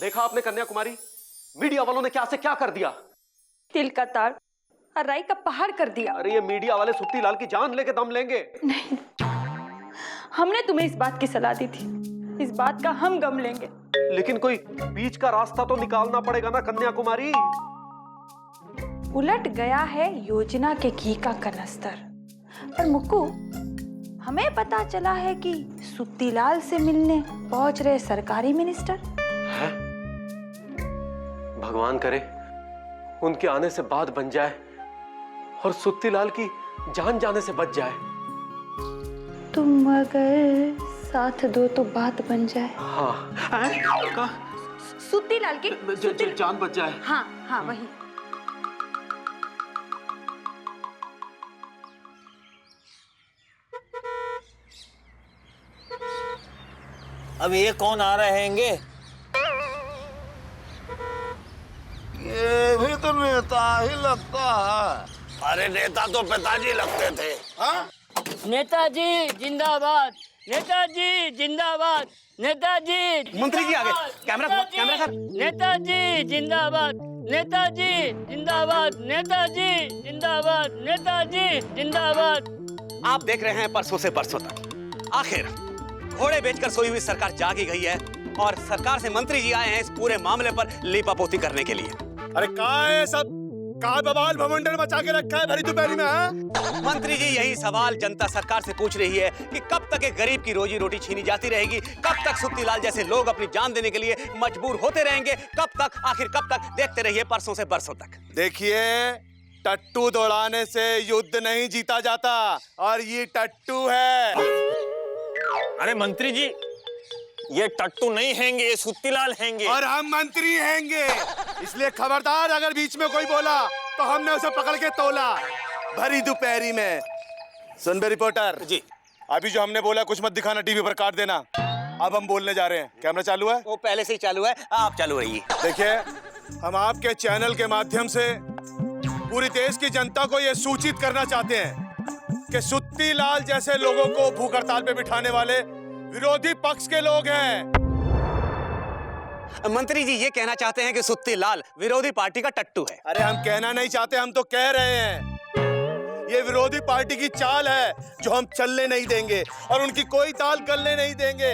देखा आपने कन्याकुमारी, मीडिया वालों ने क्या से क्या कर दिया। तिल का तार और राई का पहाड़ कर दिया। अरे ये मीडिया वाले सुत्ती लाल की जान लेके दम लेंगे। नहीं, हमने तुम्हें इस बात की सलाह दी थी, इस बात का हम गम लेंगे। लेकिन कोई बीच का रास्ता तो निकालना पड़ेगा ना कन्याकुमारी। उलट गया है योजना के घी का कनस्तर। पर मुक्कू, हमें पता चला है कि सुत्तीलाल से मिलने पहुंच रहे सरकारी मिनिस्टर। है? भगवान करे उनके आने से बात बन जाए और सुत्तीलाल की जान जाने से बच जाए। तुम अगर साथ दो तो बात बन जाए। हाँ, सुत्तीलाल की जान बच जाए। हाँ हाँ वही। अब ये कौन आ रहे हैंगे? ये भी तो नेता ही लगता है। अरे नेता तो पिताजी लगते थे। हाँ? नेताजी जिंदाबाद, नेताजी जिंदाबाद, नेताजी। मंत्री जी आ गए। कैमरा कर। नेताजी जिंदाबाद, नेताजी जिंदाबाद, नेताजी जिंदाबाद, नेताजी जिंदाबाद। आप देख रहे हैं परसों से परसों तक आखिर घोड़े बेचकर सोई हुई सरकार जागी गई है और सरकार से मंत्री जी आए हैं इस पूरे मामले पर लीपापोती करने के लिए। अरे कहाँ है सब? कहाँ बवाल भवंडर मचा के रखा है भरी दोपहरी में? हाँ? मंत्री जी यही सवाल जनता सरकार से पूछ रही है कि कब तक एक गरीब की रोजी रोटी छीनी जाती रहेगी, कब तक सुत्तीलाल जैसे लोग अपनी जान देने के लिए मजबूर होते रहेंगे, कब तक, आखिर कब तक? देखते रहिए परसों से बरसों तक। देखिए, टट्टू दौड़ाने से युद्ध नहीं जीता जाता और ये टट्टू है। अरे मंत्री जी, ये टट्टू नहीं हैंगे, ये सुत्तीलाल हैंगे। और हम मंत्री हैंगे, इसलिए खबरदार अगर बीच में कोई बोला तो हमने उसे पकड़ के तोला भरी दोपहरी में। सुन बे रिपोर्टर जी, अभी जो हमने बोला कुछ मत दिखाना, टीवी पर काट देना। अब हम बोलने जा रहे हैं। कैमरा चालू है? वो पहले से ही चालू है, आप चालू रहिए। देखिए, हम आपके चैनल के माध्यम से पूरी देश की जनता को यह सूचित करना चाहते हैं कि सुत्तीलाल जैसे लोगों को भूख हड़ताल पे बिठाने वाले विरोधी पक्ष के लोग हैं। मंत्री जी ये कहना चाहते हैं कि सुत्तीलाल विरोधी पार्टी का टट्टू है। अरे हम कहना नहीं चाहते, हम तो कह रहे हैं ये विरोधी पार्टी की चाल है जो हम चलने नहीं देंगे और उनकी कोई ताल गलने नहीं देंगे।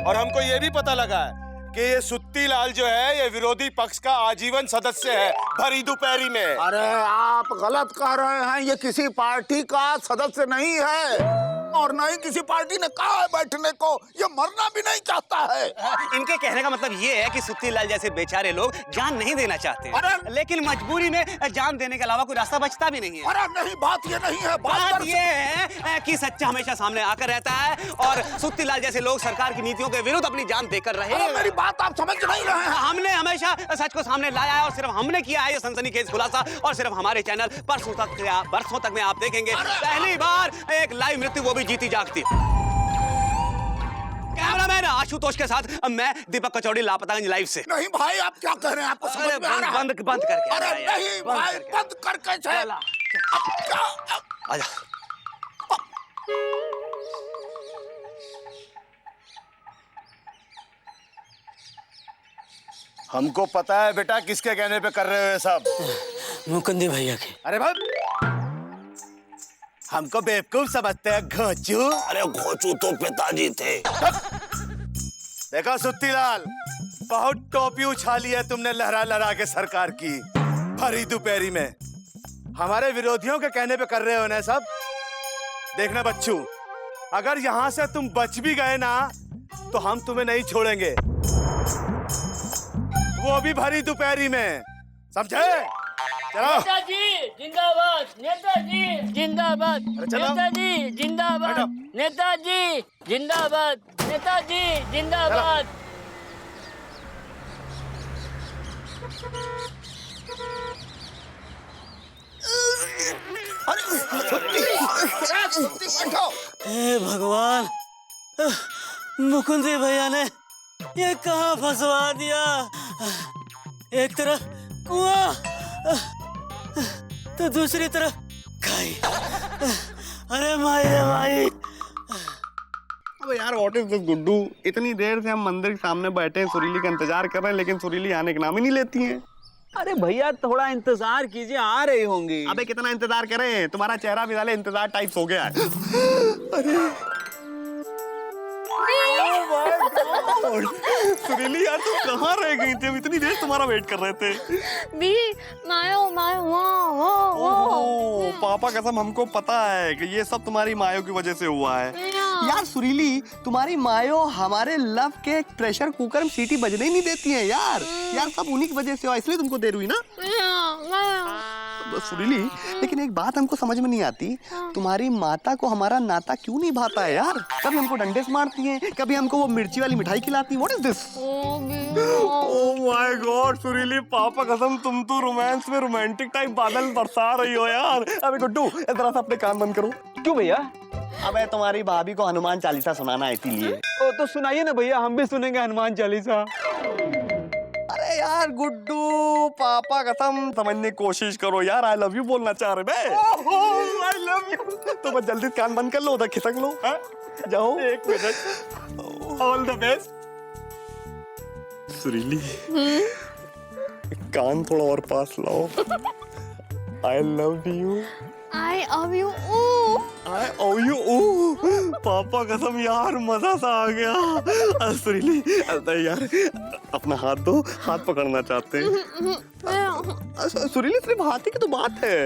और हमको ये भी पता लगा है कि ये सुत्तीलाल जो है ये विरोधी पक्ष का आजीवन सदस्य है भरी दोपहरी में। अरे आप गलत कह रहे हैं, ये किसी पार्टी का सदस्य नहीं है और न ही किसी पार्टी ने कहा है बैठने को। ये मरना भी नहीं चाहता है। इनके कहने का मतलब ये है कि सुत्तीलाल जैसे बेचारे लोग जान नहीं देना चाहते हैं, लेकिन मजबूरी में जान देने के अलावा कोई रास्ता बचता भी नहीं है। अरे नहीं, बात ये नहीं है। बात ये है कि सच्चा हमेशा सामने आकर रहता है और सुत्तीलाल जैसे लोग सरकार की नीतियों के विरुद्ध अपनी जान देकर रहे। मेरी बात आप समझ नहीं रहे हैं। हमने हमेशा सच को सामने लाया है और सिर्फ हमने किया है ये सनसनीखेज खुलासा, और सिर्फ हमारे चैनल परसों तक या बरसों तक में आप देखेंगे पहली बार एक लाइव मृत्यु, वो भी जीती जागती। कैमरामैन आशुतोष के साथ मैं दीपक कचौड़ी, लापतागंज लाइव से। नहीं भाई, आप क्या कह रहे हैं? आपको समझ में आ रहा है? बंद करके। अरे नहीं भाई, बंद करके आजा। हमको पता है बेटा किसके कहने पे कर रहे हो ये सब। मुकुंदी भैया के। अरे भाई, हमको बेवकूफ समझते हैं घोचू। अरे घोचू तो पिताजी थे। देखो सुत्तीलाल, बहुत टोपी उछाली है तुमने लहरा लहरा के सरकार की भरी दोपहरी में। हमारे विरोधियों के कहने पे कर रहे हो ना सब। देखना बच्चू, अगर यहाँ से तुम बच भी गए ना तो हम तुम्हें नहीं छोड़ेंगे, वो भी भरी दोपहरी में, समझे? चलो। नेताजी जिंदाबाद, नेताजी जिंदाबाद, नेताजी जिंदाबाद, नेताजी जिंदाबाद, नेताजी जिंदाबाद। हे भगवान, मुकुंदी भैया ने ये कहाँ फंसवा दिया। एक तरफ कुआं तो दूसरी तरफ खाई। अरे माई, माई। अबे यार व्हाट इज दिस गुड्डू, इतनी देर से हम मंदिर के सामने बैठे हैं, सुरीली का इंतजार कर रहे हैं, लेकिन सुरीली आने के नाम ही नहीं लेती हैं। अरे भैया थोड़ा इंतजार कीजिए, आ रही होंगी। अबे कितना इंतजार करें, तुम्हारा चेहरा भी साले इंतजार टाइप्स हो गया है। अरे सुरीली यार तुम कहाँ रह गई थी, हम इतनी देर तुम्हारा वेट कर रहे थे। बी मायो मायो ओह पापा कसम हमको पता है कि ये सब तुम्हारी मायो की वजह से हुआ है। यार सुरीली तुम्हारी मायो हमारे लव के प्रेशर कुकर में सीटी बजने ही नहीं देती है यार। यार सब उन्हीं की वजह से हुआ, इसलिए तुमको देर हुई ना। सुरीली लेकिन एक बात हमको समझ में नहीं आती, तुम्हारी माता को हमारा नाता क्यों नहीं भाता है यार। कभी हमको डंडे से मारती हैं, कभी हमको वो मिर्ची वाली मिठाई खिलाती है। What is this? Oh my God सुरीली पापा कसम तुम तो रोमांस में रोमांटिक टाइप बादल बरसा रही हो यार। अबे गुड्डू जरा सा अपने कान बंद करो। क्यों भैया? अबे तुम्हारी भाभी को हनुमान चालीसा सुनाना है इसीलिए। तो सुनाइए ना भैया, हम भी सुनेंगे हनुमान चालीसा। अरे यार गुड्डू पापा कसम समझने की कोशिश करो यार, आई लव यू बोलना चाह रहे बे। आई लव यू। तो बस जल्दी कान बंद कर लो, उधर खिसक लो। जाओ एक मिनट। ऑल द बेस्ट सुरीली। कान थोड़ा और पास लाओ। I love you. I love you. I owe you. पापा कसम यार मजा सा आ गया। सुरीली यार अपना हाथ दो, हाथ पकड़ना चाहते हैं। सुरीली सिर्फ हाथ ही की तो बात है।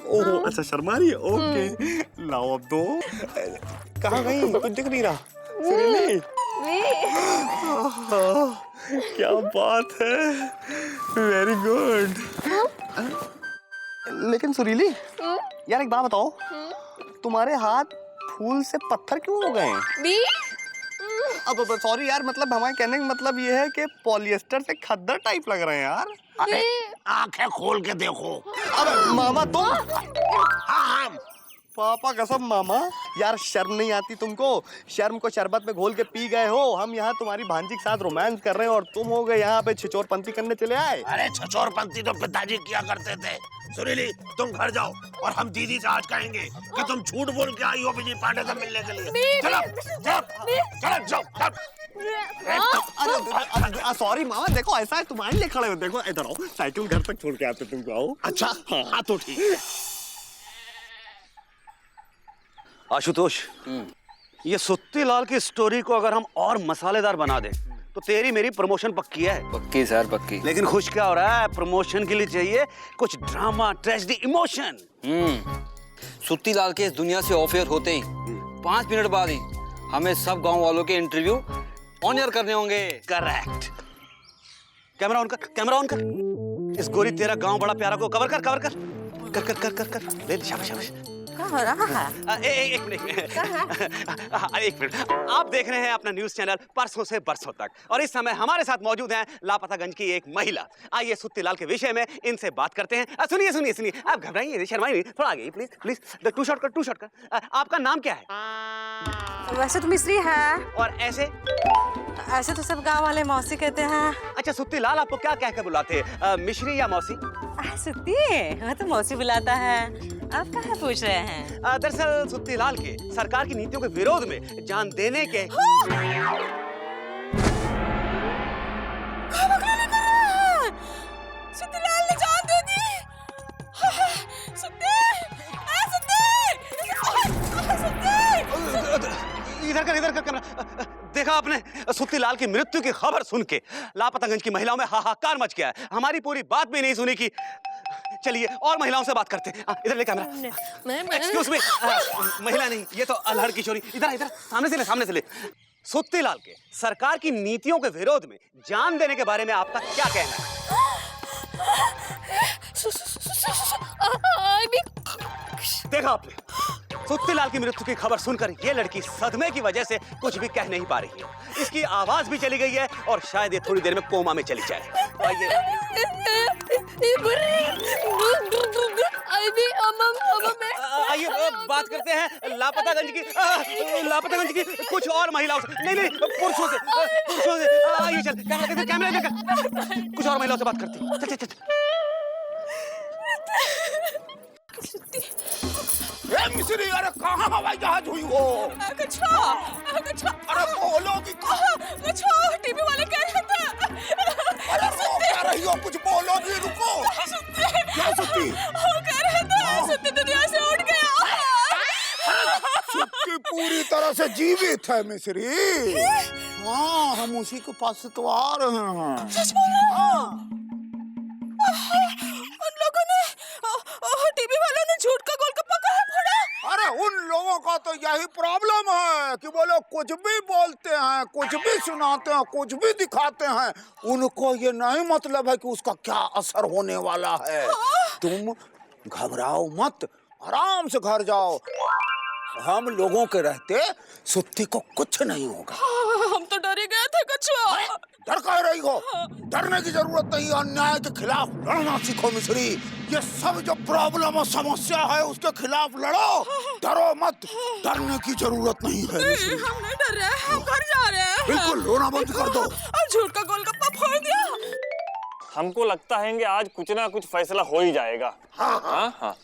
ओह अच्छा शर्मा रही है, ओके लाओ अब दो। कहाँ गई, कुछ दिख नहीं रहा सुरीली। क्या बात है, वेरी गुड। लेकिन सुरीली यार एक बात बताओ, तुम्हारे हाथ फूल से पत्थर क्यों हो गए हैं? अब सॉरी यार, मतलब हमारे कहने का मतलब ये है कि पॉलिएस्टर से खद्दर टाइप लग रहे हैं यार। अरे आंखें खोल के देखो। अब मामा तुम पापा कसम मामा यार शर्म नहीं आती तुमको? शर्म को शरबत में घोल के पी गए हो। हम यहाँ तुम्हारी भांजी के साथ रोमांस कर रहे हैं और तुम हो गए यहाँ पे छिचोरपंती करने चले आए। अरे छछोरपंती तो पिताजी किया करते थे। सुरीली तुम घर जाओ और हम दीदी से आज कहेंगे कि तुम झूठ बोल के आई हो विजय पांडे से मिलने के लिए। चलो चलो जाओ। अरे सॉरी मामा, देखो ऐसा है तुम्हारे लिए खड़े हो, देखो इधर आओ, साइकिल घर तक छोड़ के आते तुमको। आओ। अच्छा हाँ तो ठीक है। आशुतोष, ये सुत्ती लाल की स्टोरी को अगर हम और मसालेदार बना दें तो तेरी मेरी प्रमोशन पक्की है। पक्की सर पक्की। लेकिन खुश क्या हो रहा है, प्रमोशन के लिए चाहिए कुछ ड्रामा, ट्रेजेडी, इमोशन। सुत्ती लाल के इस दुनिया से ऑफ एयर होते ही 5 मिनट बाद ही हमें सब गांव वालों के इंटरव्यू ऑन एयर करने होंगे। करेक्ट। कैमरा ऑन कर, कैमरा ऑन कर। इस गोरी तेरा गांव बड़ा प्यारा को कवर कर, कवर कर कर कर कर कर कर। ले शाबाश शाबाश। हो रहा है? एक मिनट एक मिनट। आप देख रहे हैं अपना न्यूज चैनल परसों से बरसों तक, और इस समय हमारे साथ मौजूद हैं लापतागंज की एक महिला। आइए सुत्ती लाल के विषय में इनसे बात करते हैं। सुनिए सुनिए सुनिए, आप घबराइए, शर्माइए, थोड़ा आगे प्लीज प्लीज। टू शॉट कर। आपका नाम क्या है? वैसे तो मिस्री है, और ऐसे तो सब गांव वाले मौसी कहते हैं। अच्छा सुत्ती लाल आपको क्या कहकर बुलाते हैं, मिश्री या मौसी? सुत्ती वो तो मौसी बुलाता है। आप कहाँ पूछ रहे हैं? दरअसल सुत्ती लाल के सरकार की नीतियों के विरोध में जान देने के सुत्ती लाल ने जान दे दी। इधर कर कैमरा। देखा आपने, सुत्ती लाल की मृत्यु की खबर सुन के लापतागंज की महिलाओं में हाहाकार मच गया है। हमारी पूरी बात भी नहीं सुनी कि चलिए और महिलाओं से बात करते हैं। इधर ले कैमरा। एक्सक्यूज मी, महिला नहीं, ये तो अल्हड़ किशोरी। इधर सामने से ले। सुत्ती लाल के सरकार की नीतियों के विरोध में जान देने के बारे में आपका क्या कहना है? देखा आपने, सुत्ती लाल की मृत्यु की खबर सुनकर ये लड़की सदमे की वजह से कुछ भी कह नहीं पा रही है। इसकी आवाज भी चली गई है और शायद ये थोड़ी देर में कोमा में चली जाए। आइए बात करते हैं लापतागंज की कुछ और महिलाओं से, नहीं पुरुषों से। आइए चल, कैमरा देकर कुछ और महिलाओं से बात करते हैं। चल। ए मिस्री, अरे कहाँ हवाई जहाज हुई हो? अरे बोलो कि टीवी वाले कह रहे थे। अरे रो क्या रही हो? कुछ बोलो भी, रुको। क्या सुत्ती? वो कह रहे थे सुत्ती दुनिया से उठ गया। सुत्ती पूरी तरह से जीवित है मिस्री। हाँ, हम उसी के पास से तो आ रहे हैं। सच बोल रहे हो? उन लोगों ने, टीवी वालों ने झूठ का गोलगप्पा कहाँ फोड़ा? अरे उन लोगों का तो यही प्रॉब्लम है कि वो लोग कुछ भी बोलते हैं, कुछ भी सुनाते हैं, कुछ भी दिखाते हैं। उनको ये नहीं मतलब है कि उसका क्या असर होने वाला है। तुम घबराओ मत, आराम से घर जाओ। हम लोगों के रहते सुत्ती को कुछ नहीं होगा। हम तो डर ही गए थे कछुआ। डर कह रही हो? डरने की जरूरत नहीं है। अन्याय के खिलाफ लड़ना सीखो मिस्री। ये सब जो प्रॉब्लम और समस्या है उसके खिलाफ लड़ो, डरो मत। डरने की जरूरत नहीं है मिस्री। हम नहीं डर रहे, हम घर जा रहे हैं। बिल्कुल, रोना बंद कर दो। और झूठ का गोलगप्पा फोड़ दिया। हमको लगता है कि आज कुछ ना कुछ फैसला हो ही जाएगा। हाँ।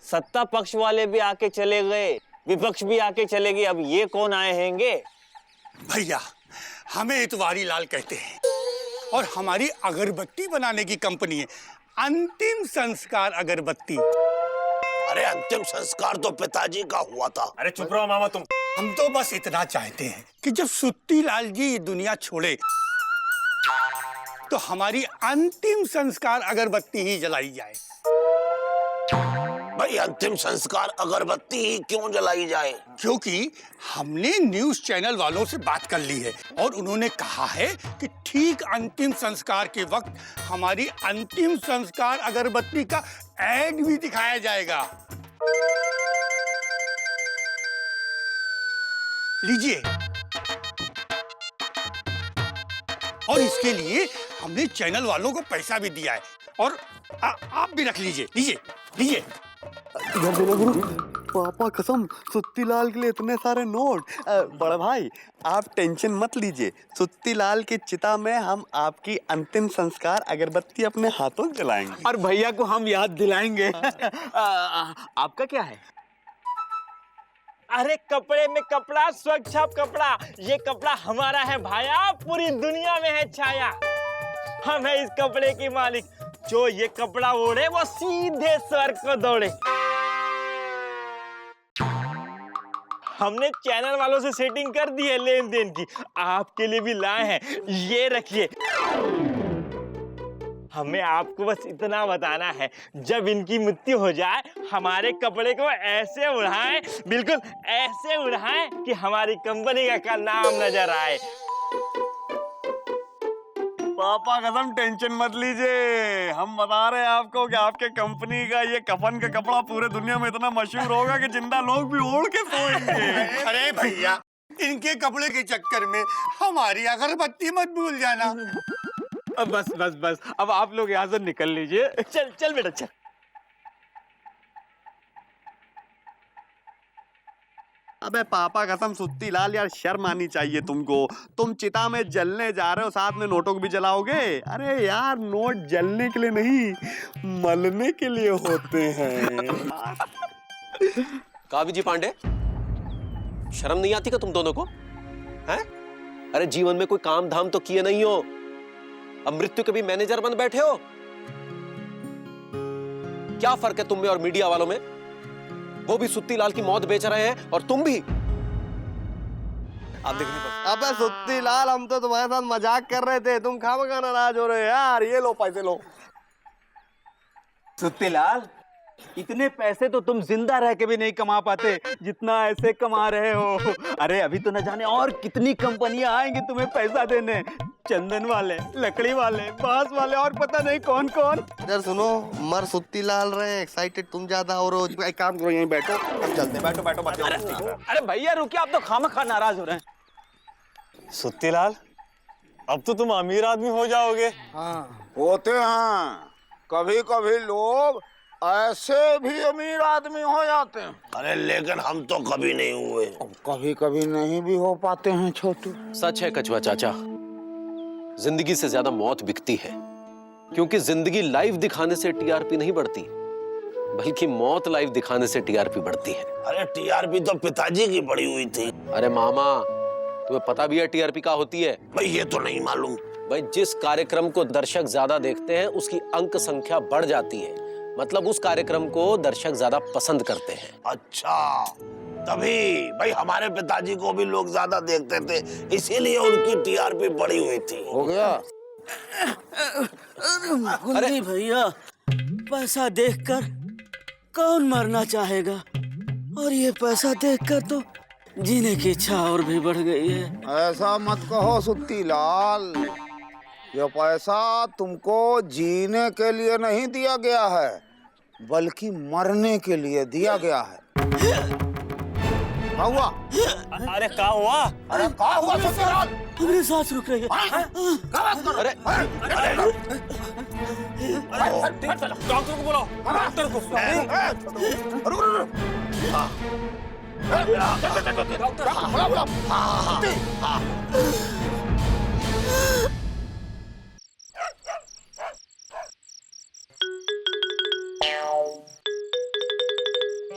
सत्ता पक्ष वाले भी आके चले गए, विपक्ष भी आके चले गए, अब ये कौन आए हैंगे? भैया, हमें इतवारी लाल कहते हैं और हमारी अगरबत्ती बनाने की कंपनी है अंतिम संस्कार अगरबत्ती। अरे अंतिम संस्कार तो पिताजी का हुआ था। अरे चुप रहो मामा तुम। हम तो बस इतना चाहते हैं कि जब सुत्ती लाल जी ये दुनिया छोड़े तो हमारी अंतिम संस्कार अगरबत्ती ही जलाई जाए। भाई, अंतिम संस्कार अगरबत्ती ही क्यों जलाई जाए? क्योंकि हमने न्यूज चैनल वालों से बात कर ली है और उन्होंने कहा है कि ठीक अंतिम संस्कार के वक्त हमारी अंतिम संस्कार अगरबत्ती का ऐड भी दिखाया जाएगा। लीजिए। और इसके लिए हमने चैनल वालों को पैसा भी दिया है और आप भी रख लीजिए। लीजिए। इधर देखो गुरु, पापा कसम, सुत्ती लाल के लिए इतने सारे नोट। बड़ा भाई, आप टेंशन मत लीजिए। सुत्ती लाल की चिता में हम आपकी अंतिम संस्कार अगरबत्ती अपने हाथों से जलाएंगे और भैया को हम याद दिलाएंगे। आपका क्या है? अरे कपड़े में कपड़ा, स्वच्छ कपड़ा। ये कपड़ा हमारा है भाया, पूरी दुनिया में है छाया। हम है इस कपड़े के मालिक। जो ये कपड़ा ओढ़े वो सीधे स्वर्ग को दौड़े। हमने चैनल वालों से सेटिंग कर दी है लेन देन की, आपके लिए भी लाए हैं। ये रखिए। हमें आपको बस इतना बताना है, जब इनकी मृत्यु हो जाए हमारे कपड़े को ऐसे उड़ाएं, बिल्कुल ऐसे उड़ाएं कि हमारी कंपनी का नाम नजर आए। पापा कसम, टेंशन मत लीजिए। हम बता रहे हैं आपको कि आपके कंपनी का ये कफन का कपड़ा पूरे दुनिया में इतना मशहूर होगा कि जिंदा लोग भी ओढ़ के सोएंगे। अरे भैया, इनके कपड़े के चक्कर में हमारी अगरबत्ती मत भूल जाना। बस अब आप लोग यहाँ से निकल लीजिए। चल बेटा चल। अबे पापा कसम, सुत्ती लाल यार, शर्म आनी चाहिए तुमको। तुम चिता में जलने जा रहे हो, साथ में नोटों को भी जलाओगे। अरे यार, नोट जलने के लिए नहीं, मलने के लिए होते हैं। कावी जी पांडे, शर्म नहीं आती का तुम दोनों को? हैं? अरे जीवन में कोई काम धाम तो किए नहीं हो, अब मृत्यु के भी मैनेजर बन बैठे हो। क्या फर्क है तुम में और मीडिया वालों में? वो भी सुत्ती लाल की मौत बेच रहे हैं और तुम भी। आप देखने पर। अबे सुत्ती लाल, हम तो तुम्हारे साथ मजाक कर रहे थे, तुम खामखा नाराज हो रहे हो यार। ये लो पैसे लो। सुत्ती लाल, इतने पैसे तो तुम जिंदा रह के भी नहीं कमा पाते जितना ऐसे कमा रहे हो। अरे अभी तो न जाने और कितनी कंपनियां आएंगी तुम्हें पैसा देने। चंदन वाले, लकड़ी वाले, बांस वाले और पता नहीं कौन कौन। इधर सुनो, मर सुत्ती लाल रहे, एक्साइटेड तुम ज्यादा हो रहे हो। एक काम करो, यहीं बैठो, हम चलते हैं। बैठो मत जाओ। अरे भैया रुकिए, आप तो खामखा नाराज हो रहे हैं। सुत्ती लाल, अब तो तुम अमीर आदमी हो जाओगे। हाँ, होते हैं। कभी कभी लोग ऐसे भी अमीर आदमी हो जाते हैं। अरे लेकिन हम तो कभी नहीं हुए। कभी कभी नहीं भी हो पाते हैं छोटू। सच है कछुआ चाचा, जिंदगी से ज्यादा मौत बिकती है। क्योंकि जिंदगी लाइव दिखाने से टीआरपी नहीं बढ़ती, बल्कि मौत लाइव दिखाने से टीआरपी बढ़ती है। अरे टीआरपी तो पिताजी की बढ़ी हुई थी। अरे मामा, तुम्हें पता भी है टीआरपी क्या होती है? भाई ये तो नहीं मालूम। भाई जिस कार्यक्रम को दर्शक ज्यादा देखते हैं उसकी अंक संख्या बढ़ जाती है, मतलब उस कार्यक्रम को दर्शक ज्यादा पसंद करते हैं। अच्छा, तभी भाई हमारे पिताजी को भी लोग ज्यादा देखते थे, इसीलिए उनकी टीआरपी बढ़ी हुई थी। हो गया? अरे भैया, पैसा देखकर कौन मरना चाहेगा, और ये पैसा देखकर तो जीने की इच्छा और भी बढ़ गई है। ऐसा मत कहो सुत्ती लाल, ये पैसा तुमको जीने के लिए नहीं दिया गया है, बल्कि मरने के लिए दिया गया है। क्या हुआ? अरे क्या हुआ? अरे क्या हुआ सुत्ती लाल? मेरी सांस रुक रही है। अरे डॉक्टर को बुलाओ, डॉक्टर को।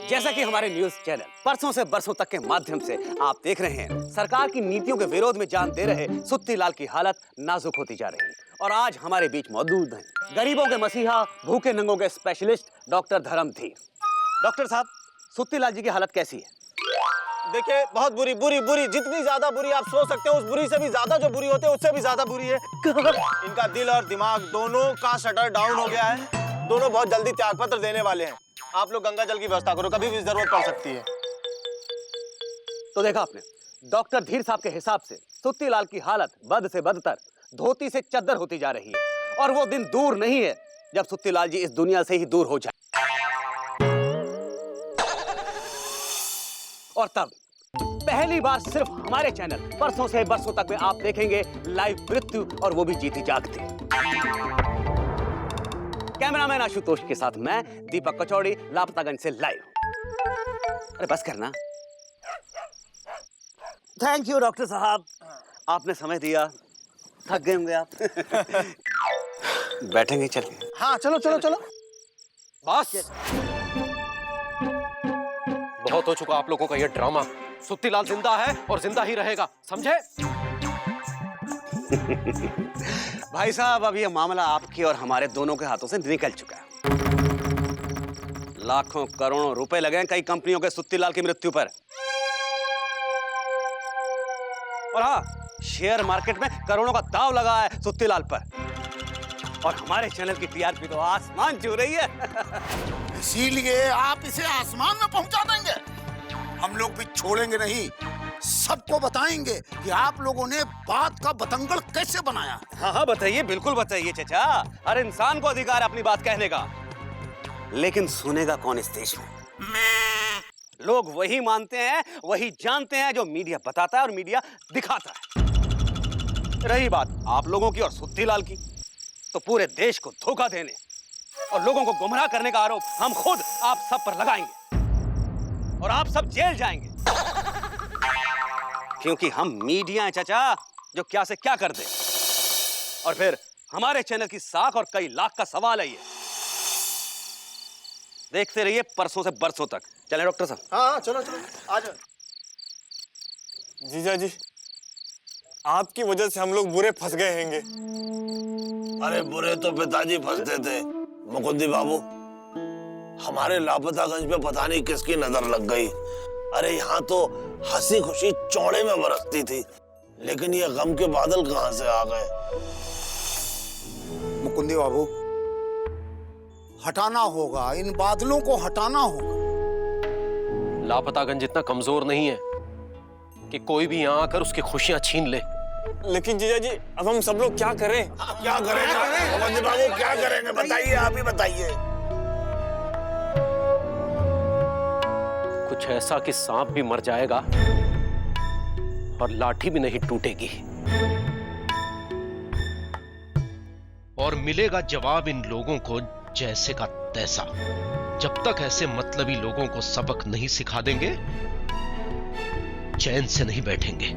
जैसा कि हमारे न्यूज चैनल परसों से बरसों तक के माध्यम से आप देख रहे हैं, सरकार की नीतियों के विरोध में जान दे रहे सुत्ती लाल की हालत नाजुक होती जा रही है। और आज हमारे बीच मौजूद हैं गरीबों के मसीहा, भूखे नंगों के स्पेशलिस्ट डॉक्टर धर्मधीर। डॉक्टर साहब, सुत्ती लाल जी की हालत कैसी है? देखिए, बहुत बुरी बुरी बुरी, जितनी ज्यादा बुरी आप सोच सकते हो, उस बुरी से भी ज्यादा जो बुरी होती है उससे भी ज्यादा बुरी है। इनका दिल और दिमाग दोनों का शटर डाउन हो गया है। दोनों बहुत जल्दी त्यागपत्र देने वाले हैं। आप लोग गंगा जल की व्यवस्था करो, कभी भी जरूरत पड़ सकती है। तो देखा आपने, डॉक्टर धीर साहब के हिसाब से सुत्ती लाल की हालत बद से बदतर, धोती से चद्दर होती जा रही है। और वो दिन दूर नहीं है जब सुत्ती लाल जी इस दुनिया से ही दूर हो जाए। और तब पहली बार सिर्फ हमारे चैनल परसों से बरसों तक में आप देखेंगे लाइव मृत्यु, और वो भी जीती जागती। कैमरामैन आशुतोष के साथ मैं दीपक कचौड़ी, लापतागंज से लाइव। अरे बस करना। थैंक यू डॉक्टर साहब, आपने समय दिया। थक गए होंगे आप। बैठेंगे, चलिए। हाँ चलो चलो चलो। बस बहुत हो चुका आप लोगों का ये ड्रामा। सुत्ती लाल जिंदा है और जिंदा ही रहेगा, समझे? भाई साहब, अब ये मामला आपके और हमारे दोनों के हाथों से निकल चुका है। लाखों करोड़ों रुपए लगे हैं कई कंपनियों के सुत्ती लाल की मृत्यु पर। और हाँ, शेयर मार्केट में करोड़ों का दांव लगा है सुत्ती लाल पर। और हमारे चैनल की टीआरपी तो आसमान छू रही है। इसीलिए आप इसे आसमान में पहुंचा देंगे। हम लोग भी छोड़ेंगे नहीं, सबको बताएंगे कि आप लोगों ने बात का बतंगड़ कैसे बनाया। हाँ हाँ बताइए, बिल्कुल बताइए चाचा। हर इंसान को अधिकार है अपनी बात कहने का, लेकिन सुनेगा कौन इस देश में? लोग वही मानते हैं, वही जानते हैं जो मीडिया बताता है और मीडिया दिखाता है। रही बात आप लोगों की और सुत्ती लाल की, तो पूरे देश को धोखा देने और लोगों को गुमराह करने का आरोप हम खुद आप सब पर लगाएंगे, और आप सब जेल जाएंगे। क्योंकि हम मीडिया हैं चाचा, जो क्या से क्या कर दे। और फिर हमारे चैनल की साख और कई लाख का सवाल है ये। देखते रहिए परसों से बरसों तक। चले डॉक्टर साहब? हाँ चलो चलो, आ जाओ। जीजा जी, आपकी वजह से हम लोग बुरे फंस गए हैंगे। अरे बुरे तो पिताजी फंसते थे मुकुंदी बाबू। हमारे लापतागंज पे पता नहीं किसकी नजर लग गई। अरे यहाँ तो हंसी खुशी चौड़े में बरसती थी, लेकिन ये गम के बादल कहाँ से आ गए। मुकुंदी बाबू, हटाना होगा, इन बादलों को हटाना होगा। लापतागंज इतना कमजोर नहीं है कि कोई भी यहाँ आकर उसकी खुशियां छीन ले। लेकिन जीजा जी, अब हम सब लोग क्या करें? क्या करेंगे मुकुंदी बाबू, क्या करेंगे? बताइए, आप ही बताइए। कुछ ऐसा कि सांप भी मर जाएगा और लाठी भी नहीं टूटेगी। और मिलेगा जवाब इन लोगों को जैसे का तैसा। जब तक ऐसे मतलबी लोगों को सबक नहीं सिखा देंगे, चैन से नहीं बैठेंगे।